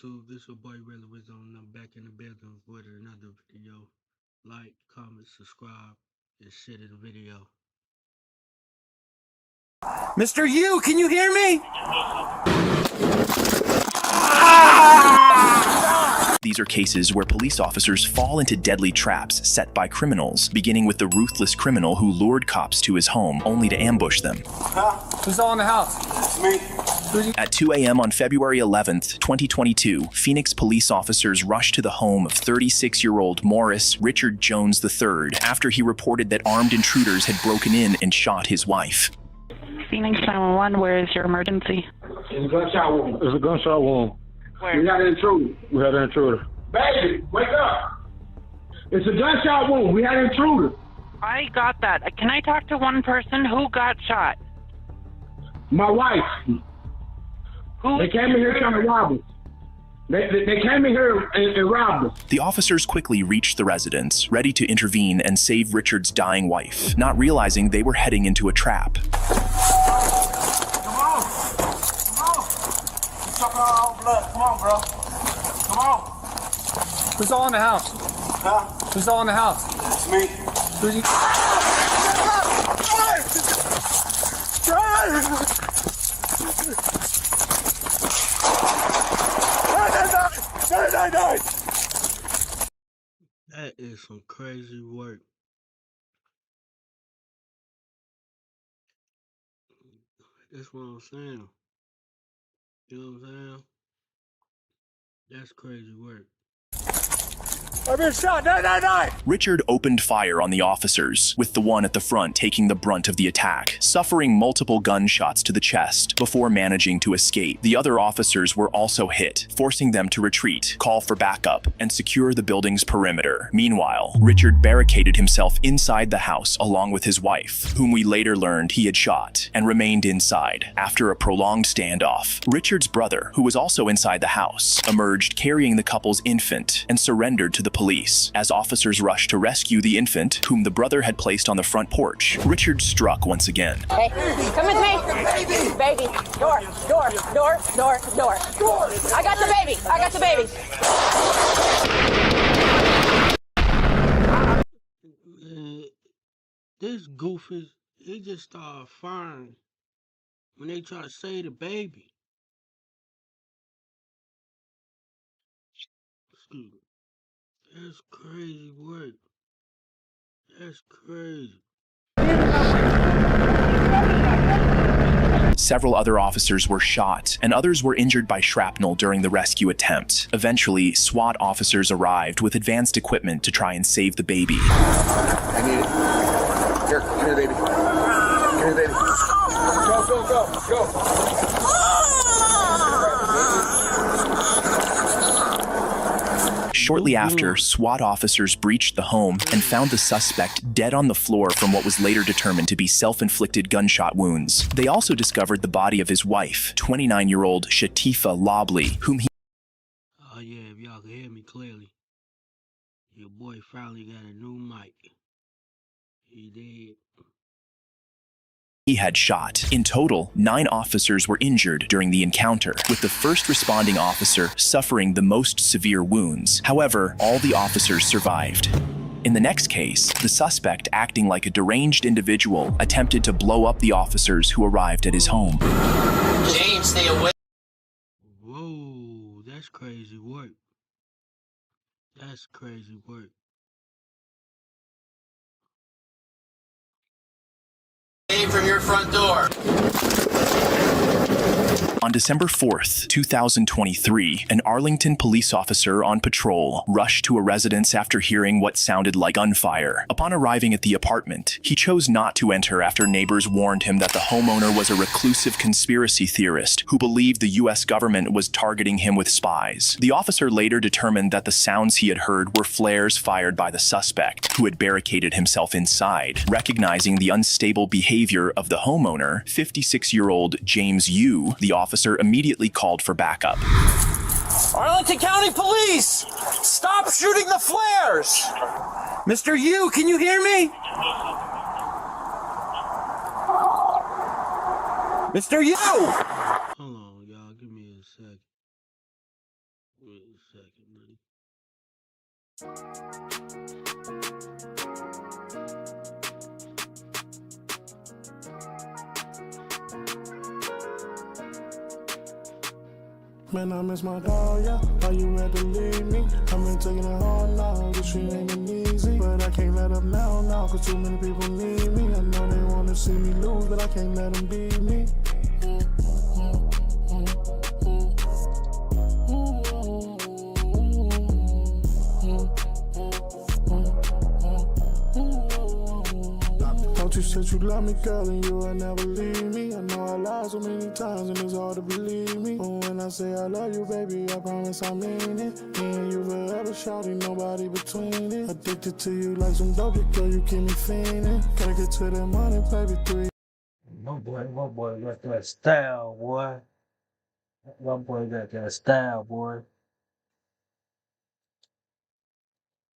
This your boy Relevance on. I'm back in the bedroom with another video. Like, comment, subscribe, and share the video. Mr. Yu, can you hear me? These are cases where police officers fall into deadly traps set by criminals, beginning with the ruthless criminal who lured cops to his home only to ambush them. Who's all in the house? It's me. At 2 a.m. on February 11th, 2022, Phoenix police officers rushed to the home of 36-year-old Morris Richard Jones III after he reported that armed intruders had broken in and shot his wife. Phoenix 911, where is your emergency? It's a gunshot wound. There's a gunshot wound. Where? We got an intruder. We had an intruder. Baby, wake up. It's a gunshot wound. We had an intruder. I got that. Can I talk to one person who got shot? My wife. They came in here trying to rob us. They came in here and robbed us. The officers quickly reached the residence, ready to intervene and save Richard's dying wife, not realizing they were heading into a trap. Come on. Come on. You sucking our own blood. Come on, bro. Come on. Who's all in the house? Huh? Who's all in the house? It's me. Who's you? That is some crazy work. That's what I'm saying. You know what I'm saying? That's crazy work. I'm being shot. No. Richard opened fire on the officers, with the one at the front taking the brunt of the attack, suffering multiple gunshots to the chest before managing to escape. The other officers were also hit, forcing them to retreat, call for backup, and secure the building's perimeter. Meanwhile, Richard barricaded himself inside the house along with his wife, whom we later learned he had shot, and remained inside. After a prolonged standoff, Richard's brother, who was also inside the house, emerged carrying the couple's infant and surrendered to the police. As officers rushed to rescue the infant, whom the brother had placed on the front porch, Richard struck once again. Hey, come with me. Baby. Door. I got the baby. This goofus, he just started firing when they try to save the baby. Excuse me. That's crazy work. That's crazy. Several other officers were shot, and others were injured by shrapnel during the rescue attempt. Eventually, SWAT officers arrived with advanced equipment to try and save the baby. I need it. Here, come here, baby. Come here, baby. Go. Shortly after, SWAT officers breached the home and found the suspect dead on the floor from what was later determined to be self-inflicted gunshot wounds. They also discovered the body of his wife, 29-year-old Shatifa Lobley, whom he Oh yeah, if y'all can hear me clearly. Your boy finally got a new mic. He did. had shot. In total, 9 officers were injured during the encounter, with the first responding officer suffering the most severe wounds. However, all the officers survived. In the next case, the suspect, acting like a deranged individual, attempted to blow up the officers who arrived at his home. James, stay away. Whoa, that's crazy work. That's crazy work. From your front door. On December 4th, 2023, an Arlington police officer on patrol rushed to a residence after hearing what sounded like gunfire. Upon arriving at the apartment, he chose not to enter after neighbors warned him that the homeowner was a reclusive conspiracy theorist who believed the U.S. government was targeting him with spies. The officer later determined that the sounds he had heard were flares fired by the suspect, who had barricaded himself inside. Recognizing the unstable behavior of the homeowner, 56-year-old James Yu, the officer immediately called for backup. Arlington County Police! Stop shooting the flares! Mr. Yu, can you hear me? Mr. Yu! Hold on, y'all. Give me a sec. Wait a second, buddy. Man, I miss my dog, yeah. How you had to leave me? I've been taking it hard now, this shit ain't been easy. But I can't let up now, cause too many people need me. I know they wanna see me lose, but I can't let them beat me. You said you love me, girl, and you would never leave me. I know I lied so many times, and it's hard to believe me. But when I say I love you, baby, I promise I mean it. Me and you forever, shawty, nobody between it. Addicted to you like some dope, girl, you keep me fiending. Gotta get to that money, baby, 3. My boy got that style, boy. My boy got that style, boy.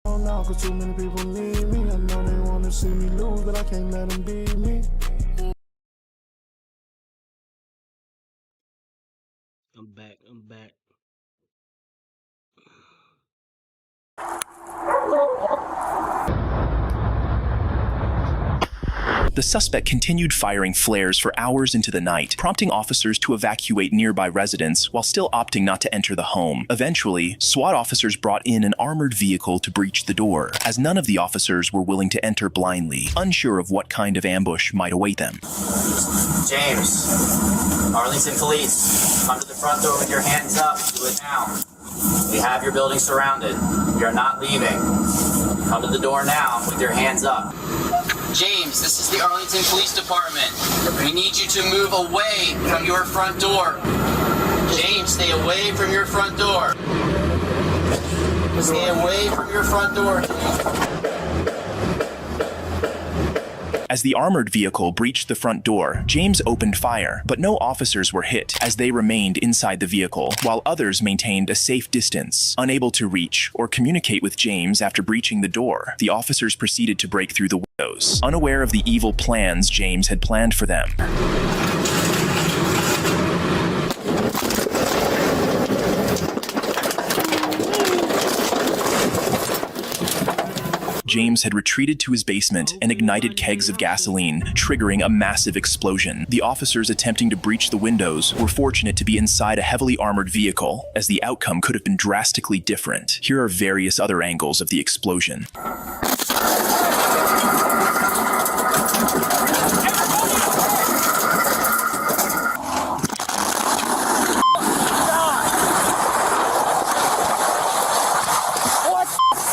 Now, cause too many people need me. I know they wanna see me lose, but I can't let them beat me. I'm back. The suspect continued firing flares for hours into the night, prompting officers to evacuate nearby residents while still opting not to enter the home. Eventually, SWAT officers brought in an armored vehicle to breach the door, as none of the officers were willing to enter blindly, unsure of what kind of ambush might await them. James, Arlington Police, come to the front door with your hands up. Do it now. We have your building surrounded. You're not leaving. Come to the door now with your hands up. James, this is the Arlington Police Department. We need you to move away from your front door. James, stay away from your front door. Stay away from your front door. As the armored vehicle breached the front door, James opened fire, but no officers were hit as they remained inside the vehicle, while others maintained a safe distance. Unable to reach or communicate with James after breaching the door, the officers proceeded to break through the windows, unaware of the evil plans James had planned for them. James had retreated to his basement and ignited kegs of gasoline, triggering a massive explosion. The officers attempting to breach the windows were fortunate to be inside a heavily armored vehicle, as the outcome could have been drastically different. Here are various other angles of the explosion.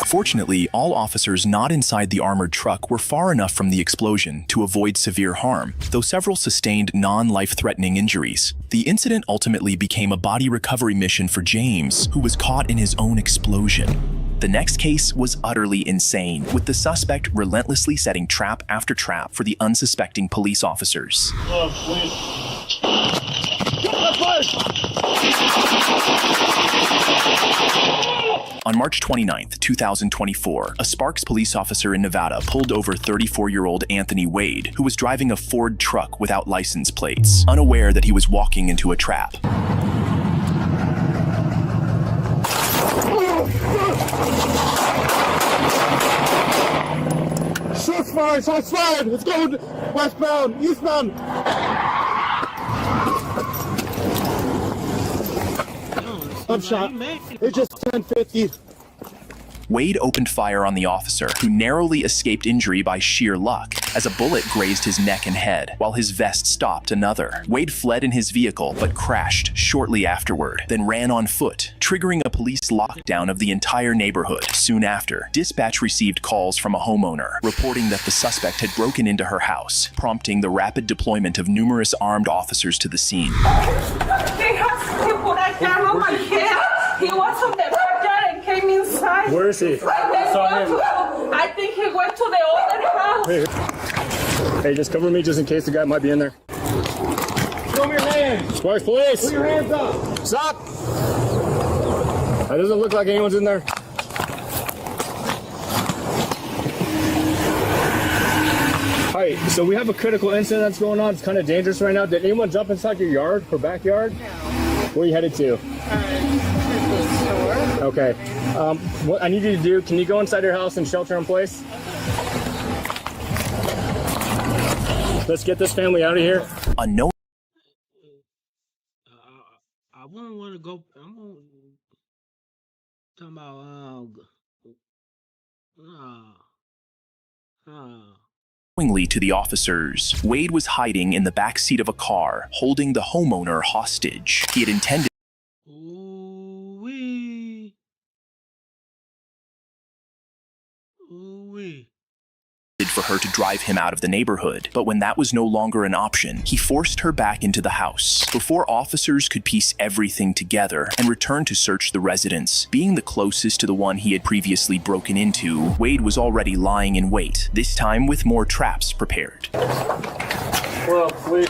Fortunately, all officers not inside the armored truck were far enough from the explosion to avoid severe harm, though several sustained non-life-threatening injuries. The incident ultimately became a body recovery mission for James, who was caught in his own explosion. The next case was utterly insane, with the suspect relentlessly setting trap after trap for the unsuspecting police officers. On March 29, 2024, a Sparks police officer in Nevada pulled over 34-year-old Anthony Wade, who was driving a Ford truck without license plates, unaware that he was walking into a trap. Shots fired! Shots fired! Let's go westbound, eastbound! I'm shot. It's just 1050. Wade opened fire on the officer, who narrowly escaped injury by sheer luck, as a bullet grazed his neck and head, while his vest stopped another. Wade fled in his vehicle, but crashed shortly afterward, then ran on foot, triggering a police lockdown of the entire neighborhood. Soon after, dispatch received calls from a homeowner, reporting that the suspect had broken into her house, prompting the rapid deployment of numerous armed officers to the scene. He put a gun on my head. He was on the backyard and came inside. Where is he? I think he went to the other house. Hey, just cover me just in case the guy might be in there. Show me your hands. Sparks police. Put your hands up. Stop. That doesn't look like anyone's in there. Hi, so we have a critical incident that's going on. It's kind of dangerous right now. Did anyone jump inside your yard or backyard? No. Where are you headed to? To the store. Okay. What I need you to do, can you go inside your house and shelter in place? Let's get this family out of here. Unknown. I wouldn't want to go. I'm talking about Unknowingly to the officers, Wade was hiding in the back seat of a car, holding the homeowner hostage. He had intended for her to drive him out of the neighborhood, but when that was no longer an option, he forced her back into the house. Before officers could piece everything together and return to search the residence, being the closest to the one he had previously broken into, Wade was already lying in wait, this time with more traps prepared. Well, please.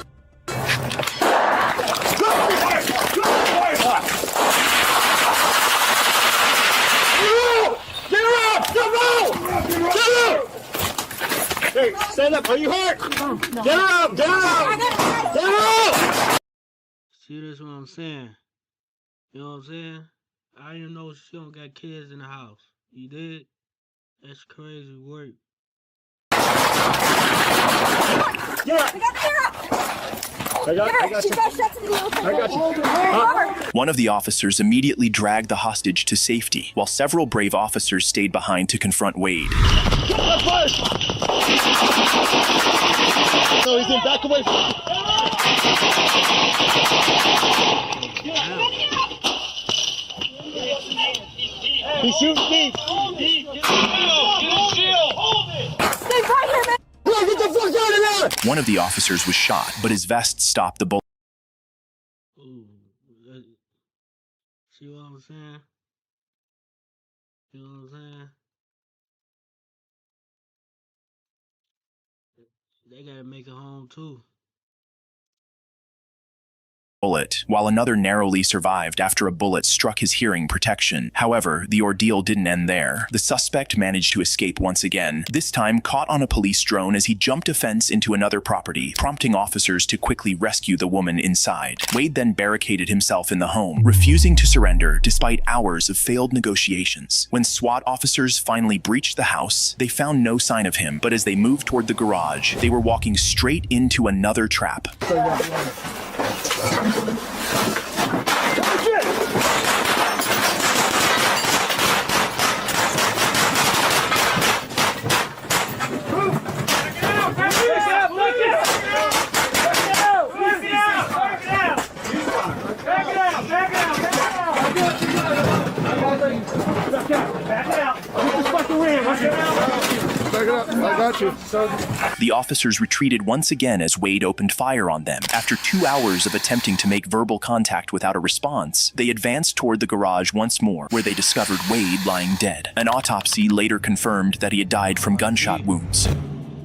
Hey, stand up. Are you hurt? Get her up. Get her up. Get her up. See, that's what I'm saying. You know what I'm saying? I didn't know she don't got kids in the house. You did? That's crazy work. Yeah. I got you. One of the officers immediately dragged the hostage to safety, while several brave officers stayed behind to confront Wade. So he's in back away. He's shooting deep. Stay right here, man. Get the fuck out of there! One of the officers was shot, but his vest stopped the bullet. Ooh, see what I'm saying? You know what I'm saying? They gotta make it home too. While another narrowly survived after a bullet struck his hearing protection. However, the ordeal didn't end there. The suspect managed to escape once again, this time caught on a police drone as he jumped a fence into another property, prompting officers to quickly rescue the woman inside. Wade then barricaded himself in the home, refusing to surrender despite hours of failed negotiations. When SWAT officers finally breached the house, they found no sign of him, but as they moved toward the garage, they were walking straight into another trap. I got you. The officers retreated once again as Wade opened fire on them. After 2 hours of attempting to make verbal contact without a response, they advanced toward the garage once more, where they discovered Wade lying dead. An autopsy later confirmed that he had died from gunshot wounds.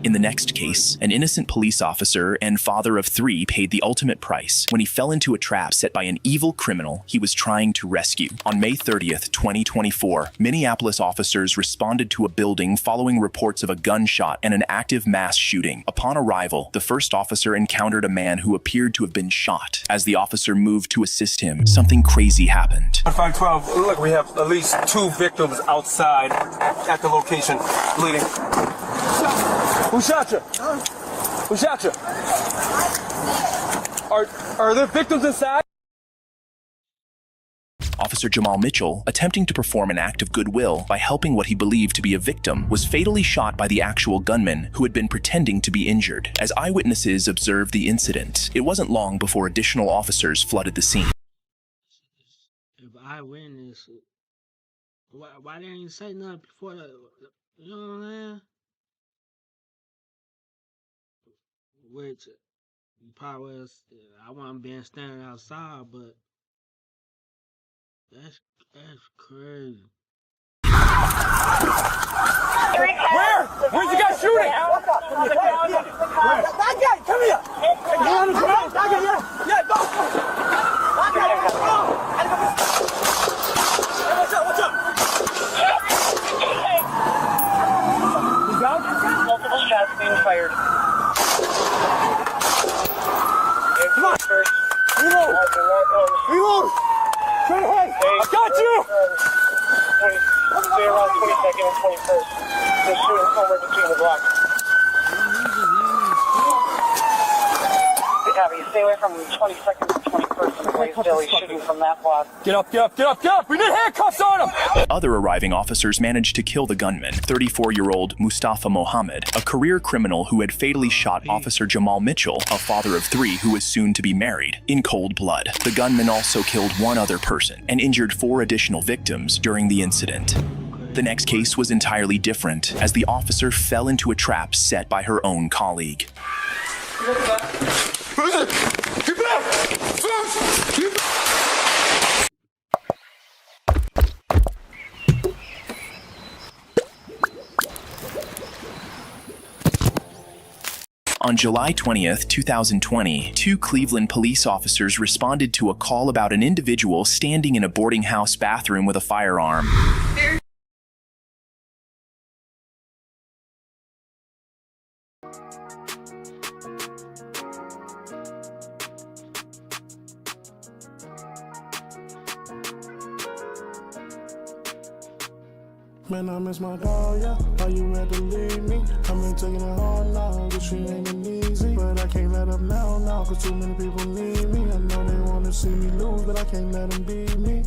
In the next case, an innocent police officer and father of 3 paid the ultimate price when he fell into a trap set by an evil criminal he was trying to rescue. On May 30th, 2024, Minneapolis officers responded to a building following reports of a gunshot and an active mass shooting. Upon arrival, the first officer encountered a man who appeared to have been shot. As the officer moved to assist him, something crazy happened. 512, look, we have at least 2 victims outside at the location, bleeding. Who shot you? Who shot you? Are there victims inside? Officer Jamal Mitchell, attempting to perform an act of goodwill by helping what he believed to be a victim, was fatally shot by the actual gunman who had been pretending to be injured. As eyewitnesses observed the incident, it wasn't long before additional officers flooded the scene. If eyewitness, why didn't you say nothing before that? You know what I'm saying? Which probably was, I wasn't being standing outside, but that's crazy. Where? Where's the guy shooting? That guy, come here. You on the ground? Yeah, go. What's up? He's down? Multiple shots being fired. Come on. Reload. Reload. Turn ahead. I got you. and 21st. They're shooting somewhere between the blocks. Copy. Stay away from 22nd and 21st and Blaisdell. He's shooting from that block. Get up, get up, get up, get up! We need handcuffs on him! Other arriving officers managed to kill the gunman, 34-year-old Mustafa Mohammed, a career criminal who had fatally shot Officer Jamal Mitchell, a father of 3 who was soon to be married, in cold blood. The gunman also killed 1 other person and injured 4 additional victims during the incident. The next case was entirely different, as the officer fell into a trap set by her own colleague. Get back! Get back! On July 20th, 2020, 2 Cleveland police officers responded to a call about an individual standing in a boarding house bathroom with a firearm. Man, I miss my dog, yeah. Why you had to leave me? I've been taking it hard now, but she ain't been easy. But I can't let up now, cause too many people need me. I know they wanna see me lose, but I can't let them beat me.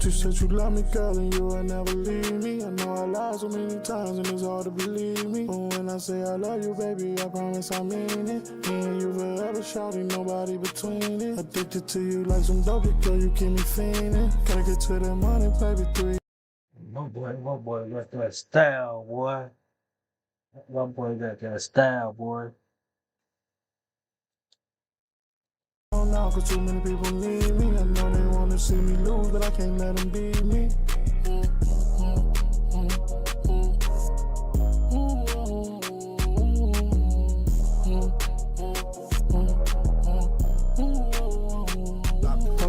You said you love me, girl, and you would never leave me. I know I lied so many times, and it's hard to believe me. But when I say I love you, baby, I promise I mean it. Me and you forever, shawty, nobody between it. Addicted to you like some dope, girl, you keep me fiending. Gotta get to that money, baby, 3. My boy got that style, boy. My boy got that style, boy. Now, cause too many people need me. I know they wanna see me lose, but I can't let them beat me.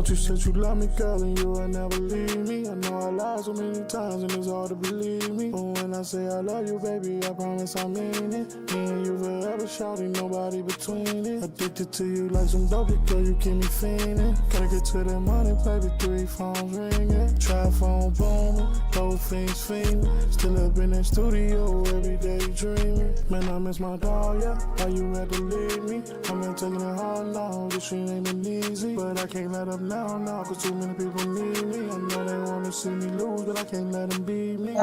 You said you love me, girl, and you would never leave me. I know I lied so many times, and it's hard to believe me. But when I say I love you, baby, I promise I mean it. Me and you forever, shawty, nobody between it. Addicted to you like some dope, girl, you keep me fiending. Gotta get to that money, baby, 3 phones ringing. Try phone booming, both things fiending. Still up in that studio, every day dreaming. Man, I miss my dog, yeah. Why you had to leave me? I've been taking it hard now, this shit ain't been easy. But I can't let up now, cause too many people need me. I know they wanna see me lose, but I can't let them beat me.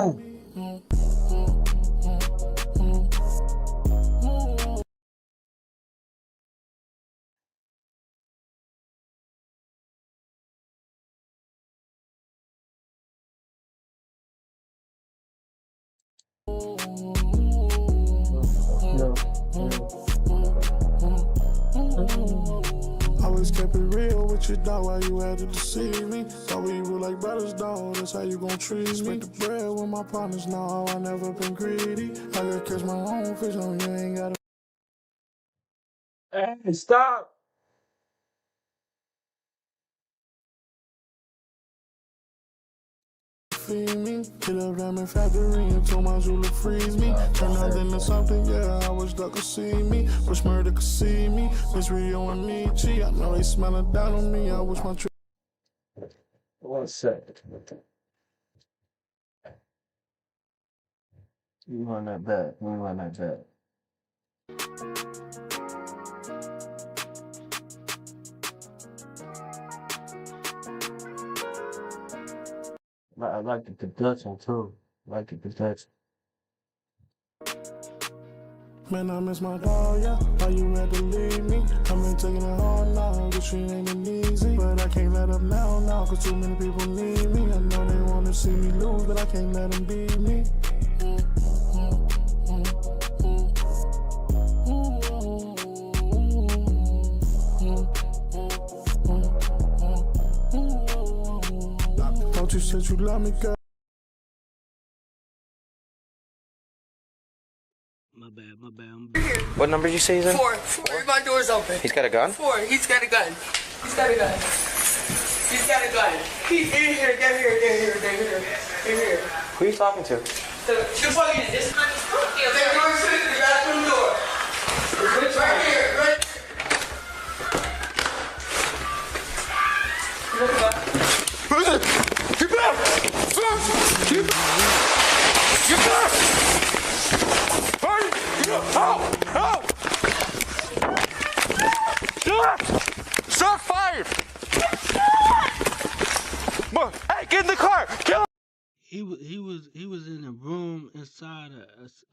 Always kept it real with your dog, why you had to deceive me? Thought we were like brothers, dog, that's how you gon' treat me. Split the bread with my partners, now I never been greedy. I gotta catch my own fish, no, you ain't gotta. Hey, stop! Feed me, hit a ramen factory and told my jeweler freeze me. Turn nothing to something, yeah, I wish they could see me. Wish murder could see me. Miss Rio and Michi, I know they smelling down on me. I wish my trip. 1 second. You run that back. You run that back. I like the production too. I like the production. Man, I miss my dog, yeah. Why you had to leave me? I've been taking it hard now, this shit ain't been easy. But I can't let up now, cause too many people need me. I know they wanna see me lose, but I can't let them beat me. Thought you said you love me, girl. My bad. What number did you say he's in? 4. My door's open. He's got a gun? 4. He's got a gun. He's got a gun. He's in here. They're here. Who are you talking to? The fucking this man is the bathroom door.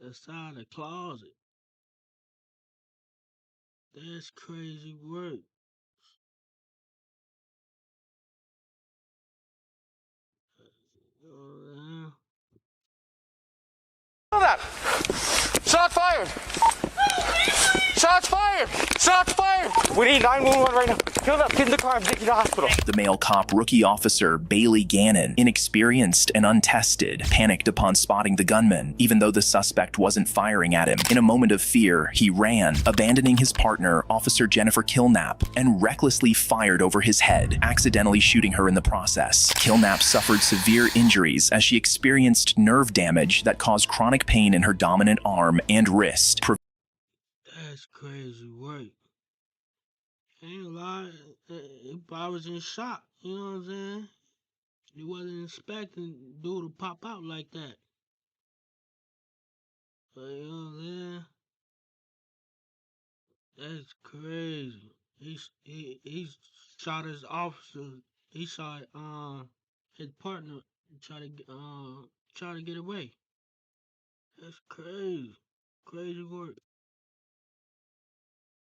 outside the closet. That's crazy work. That. Shots fired! Shots fired! Shots fired! We need 911 right now. Kill that. Get in the car and take you to the hospital. The male cop rookie officer, Bailey Gannon, inexperienced and untested, panicked upon spotting the gunman, even though the suspect wasn't firing at him. In a moment of fear, he ran, abandoning his partner, Officer Jennifer Killnap, and recklessly fired over his head, accidentally shooting her in the process. Killnap suffered severe injuries as she experienced nerve damage that caused chronic pain in her dominant arm and wrist. That's crazy work. Ain't a lot. I was in shock. You know what I'm saying? He wasn't expecting dude to pop out like that. But you know what I'm saying? That's crazy. He shot his officer. He shot his partner. Try to get away. That's crazy. Crazy work.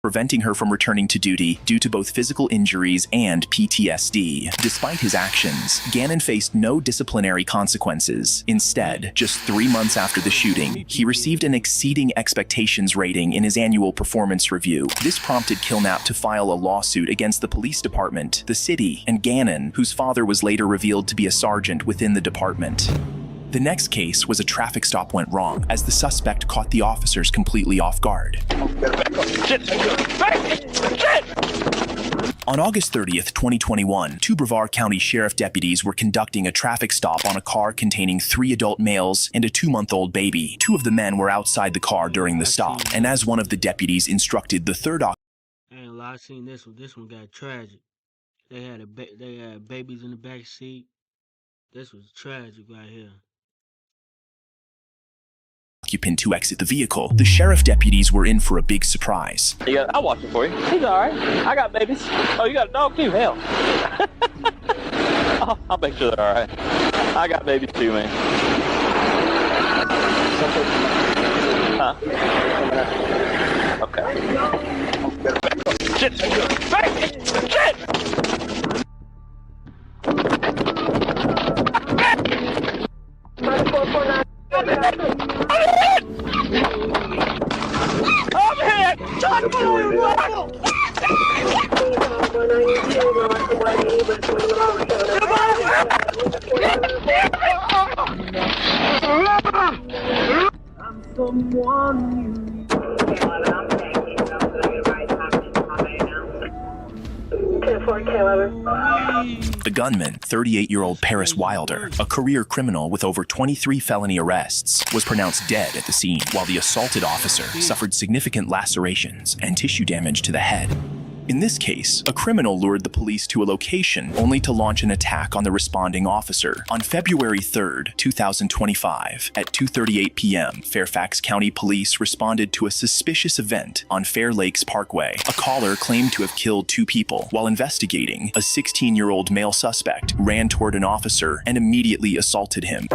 Preventing her from returning to duty due to both physical injuries and PTSD. Despite his actions, Gannon faced no disciplinary consequences. Instead, just 3 months after the shooting, he received an exceeding expectations rating in his annual performance review. This prompted Killnap to file a lawsuit against the police department, the city, and Gannon, whose father was later revealed to be a sergeant within the department. The next case was a traffic stop went wrong as the suspect caught the officers completely off guard. On August 30th, 2021, two Brevard County Sheriff deputies were conducting a traffic stop on a car containing 3 adult males and a 2-month-old baby. 2 of the men were outside the car during the stop, and as one of the deputies instructed the third officer, I ain't lie, I seen this one. This one got tragic. They had babies in the back seat. This was tragic right here. Occupant to exit the vehicle, the sheriff deputies were in for a big surprise. Yeah, I'll watch it for you. He's all right. I got babies. Oh, you got a dog too? Hell. I'll make sure they're all right. I got babies too, man. Huh? Okay. Shit! Shit! I'm hit! Shot blue rifle! I'm someone The gunman, 38-year-old Paris Wilder, a career criminal with over 23 felony arrests, was pronounced dead at the scene, while the assaulted officer suffered significant lacerations and tissue damage to the head. In this case, a criminal lured the police to a location only to launch an attack on the responding officer. On February 3rd, 2025, at 2:38 p.m., Fairfax County Police responded to a suspicious event on Fair Lakes Parkway. A caller claimed to have killed 2 people. While investigating, a 16-year-old male suspect ran toward an officer and immediately assaulted him.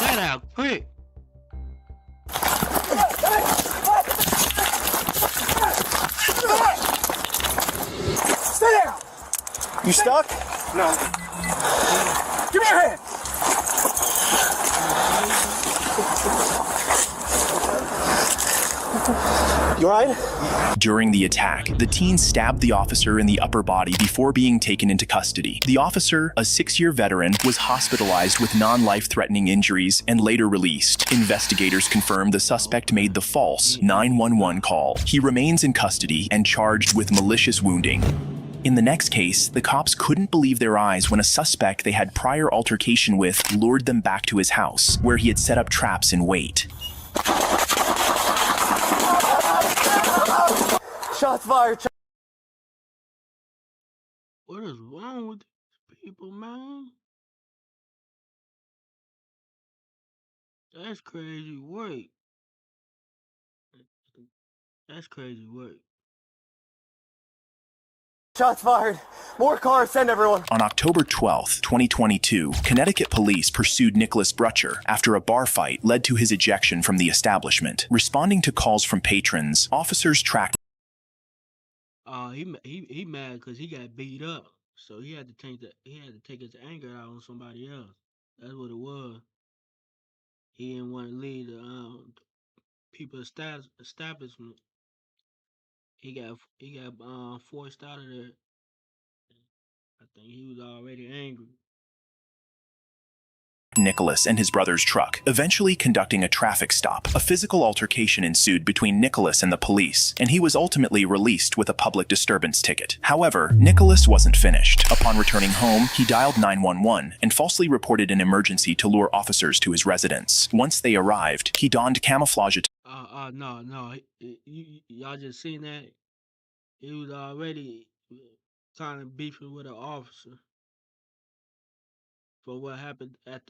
That out quick. Stay down! You stuck? No. Give me your hand! You alright? During the attack, the teen stabbed the officer in the upper body before being taken into custody. The officer, a 6-year veteran, was hospitalized with non-life-threatening injuries and later released. Investigators confirmed the suspect made the false 911 call. He remains in custody and charged with malicious wounding. In the next case, the cops couldn't believe their eyes when a suspect they had prior altercation with lured them back to his house, where he had set up traps in wait. Shots fired. What is wrong with these people, man? That's crazy work. That's crazy work. Shots fired. More cars, send everyone. On October 12, 2022, Connecticut police pursued Nicholas Brutcher after a bar fight led to his ejection from the establishment. Responding to calls from patrons, officers tracked. He mad because he got beat up, so he had to take his anger out on somebody else. That's what it was. He didn't want to leave the people establishment. He got forced out of there. I think he was already angry. Nicholas and his brother's truck, eventually conducting a traffic stop. A physical altercation ensued between Nicholas and the police, and he was ultimately released with a public disturbance ticket. However, Nicholas wasn't finished. Upon returning home, he dialed 911 and falsely reported an emergency to lure officers to his residence. Once they arrived, he donned camouflage attire. No. Y'all just seen that? He was already kind of beefing with an officer for what happened at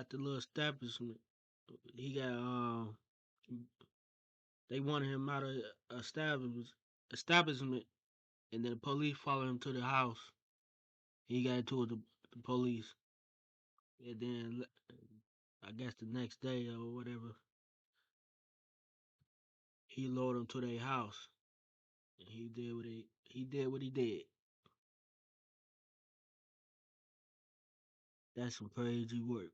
the little establishment. He got they wanted him out of establishment, and then the police followed him to the house. He got into it with the police, and then I guess the next day or whatever, he lured them to their house, and he did what he did. That's some crazy work.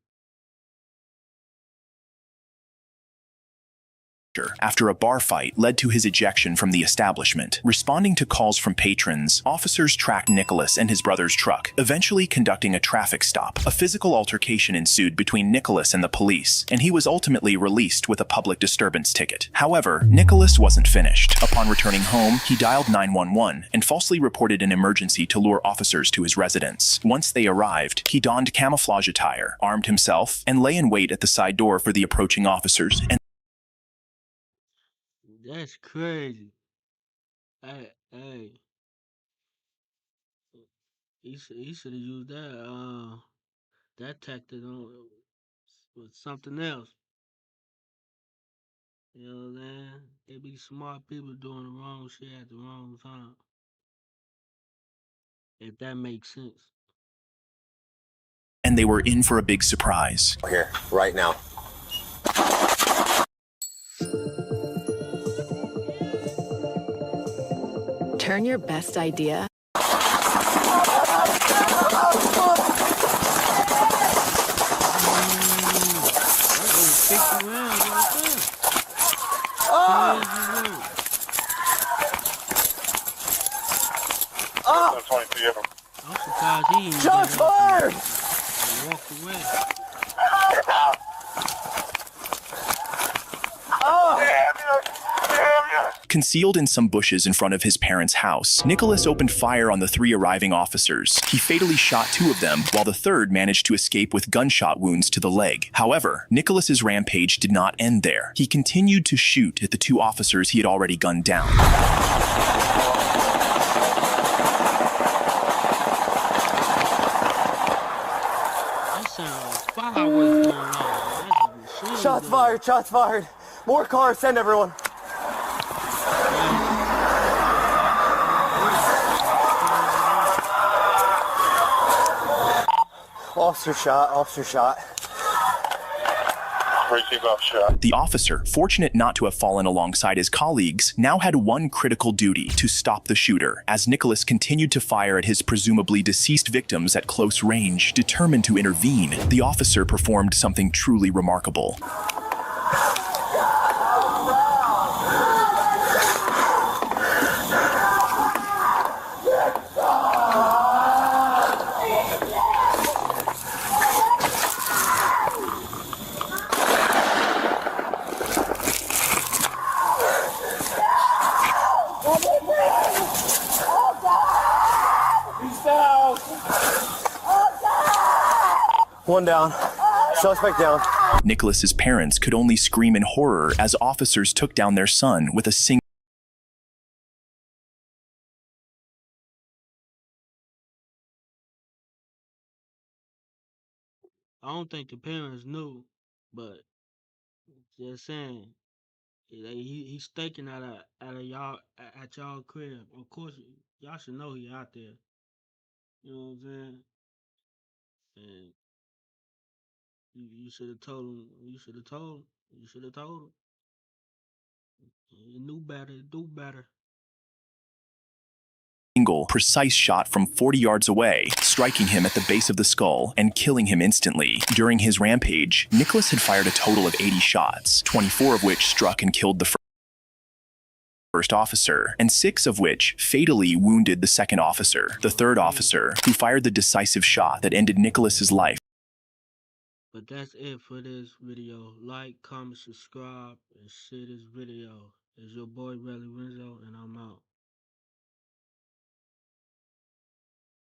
After a bar fight led to his ejection from the establishment. Responding to calls from patrons, officers tracked Nicholas and his brother's truck, eventually conducting a traffic stop. A physical altercation ensued between Nicholas and the police, and he was ultimately released with a public disturbance ticket. However, Nicholas wasn't finished. Upon returning home, he dialed 911 and falsely reported an emergency to lure officers to his residence. Once they arrived, he donned camouflage attire, armed himself, and lay in wait at the side door for the approaching officers. That's crazy. Hey, he should have used that tactic on with something else. You know what I'm saying? They be smart people doing the wrong shit at the wrong time. If that makes sense. And they were in for a big surprise. Here, right now. Turn your best idea. I'm surprised he didn't Shots fired! and walk away. Concealed in some bushes in front of his parents' house, Nicholas opened fire on the 3 arriving officers. He fatally shot 2 of them, while the third managed to escape with gunshot wounds to the leg. However, Nicholas's rampage did not end there. He continued to shoot at the 2 officers he had already gunned down. Shots fired, shots fired. More cars, send everyone. Officer shot. The officer, fortunate not to have fallen alongside his colleagues, now had one critical duty: to stop the shooter. As Nicholas continued to fire at his presumably deceased victims at close range, determined to intervene, the officer performed something truly remarkable. One down. Suspect down. Nicholas's parents could only scream in horror as officers took down their son with a single I don't think the parents knew, but just saying, he's staking at y'all at y'all crib. Of course, y'all should know he out there. You know what I'm saying? And you should have told him. You should have told him. You should have told him. He knew better. Do better. Single, precise shot from 40 yards away, striking him at the base of the skull and killing him instantly. During his rampage, Nicholas had fired a total of 80 shots, 24 of which struck and killed the first officer, and 6 of which fatally wounded the second officer, the third officer, who fired the decisive shot that ended Nicholas's life. But that's it for this video. Like, comment, subscribe, and share this video. It's your boy, Relly Renzo, and I'm out.